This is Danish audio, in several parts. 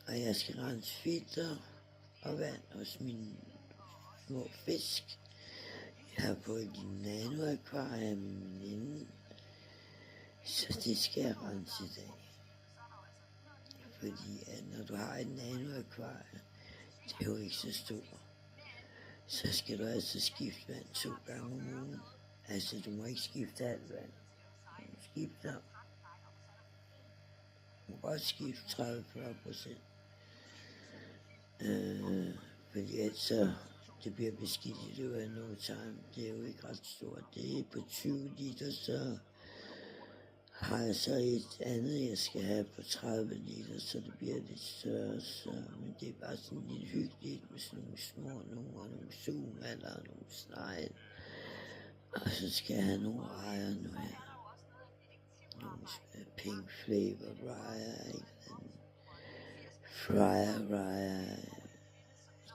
og jeg skal rense filter og vand hos mine små fisk. Jeg har fået din nanoakvarium inden, så det skal jeg rense i dag. Fordi at når du har et nanoakvarium, det er jo ikke så stort, så skal du altså skifte vand 2 gange om ugen. Altså du må ikke skifte alt vand. Du må skifte, du må godt skifte 30-40%. Fordi ellers så det bliver beskidt i løbet af no time. Det er jo ikke ret stort. Det er på 20 liter, så har jeg så et andet, jeg skal have på 30 liter, så det bliver lidt større. Men det er bare sådan lidt hyggeligt med sådan nogle små nogle zoomaller og nogle snegl. Og så skal jeg have nogle rejer nu her. Nogle pink flavor rejer, fryer rejer,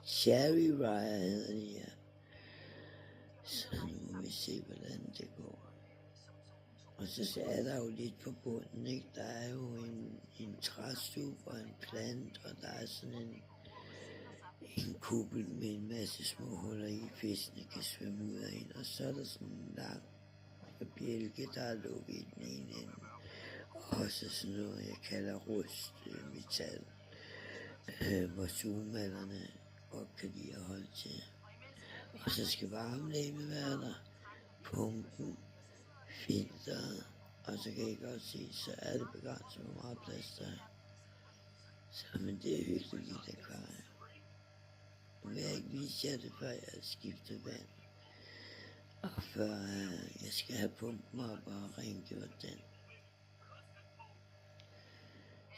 cherry rejer hedder de her. Så nu må vi se, hvordan det går. Og så er der jo lidt på bunden, ikke? Der er jo en træstup og en plant, og der er sådan en kuppel med en masse små huller i, fiskene kan svømme ud af en. Og så er der sådan en lang bjælke, der er lukket i den ene ende. Og så sådan noget, jeg kalder rustmetal, hvor zoomallerne godt kan lide at holde til. Og så skal varmelægget være der, pumpen, filteret, og så kan I godt se, så er det begrænset, hvor meget plads der er. Så men det er hyggeligt lille akvarium. Nu vil jeg ikke vise jer det, før jeg skifter vand. Og før jeg skal have pumpen op og rengjort den.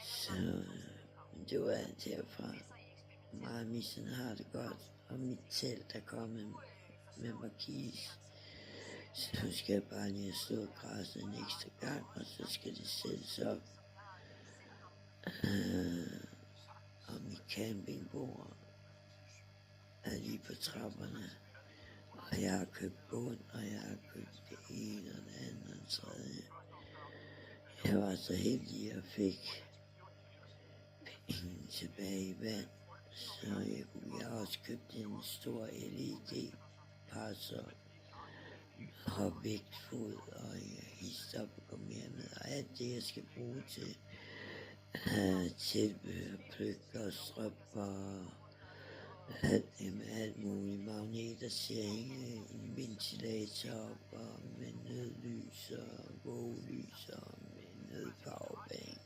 Så det var alt herfra. Mig og missen har det godt, og mit telt er kommet med markis. Så nu skal jeg bare lige stå og græsse en ekstra gang, og så skal det sættes op. Og mit campingbord er lige på trapperne. Og jeg har købt bund, og jeg har købt det ene og det andet og det tredje. Jeg var så heldig, at jeg fik penge tilbage i vand. Så jeg har også købt en stor LED-parasol og vægtfod og hist op og komme herned. Og alt det, jeg skal bruge til tilbehør, pløkker, strømper, alt muligt. Magneter til at hænge en ventilator op, og med nødlys og vågelys og med nødpowerbank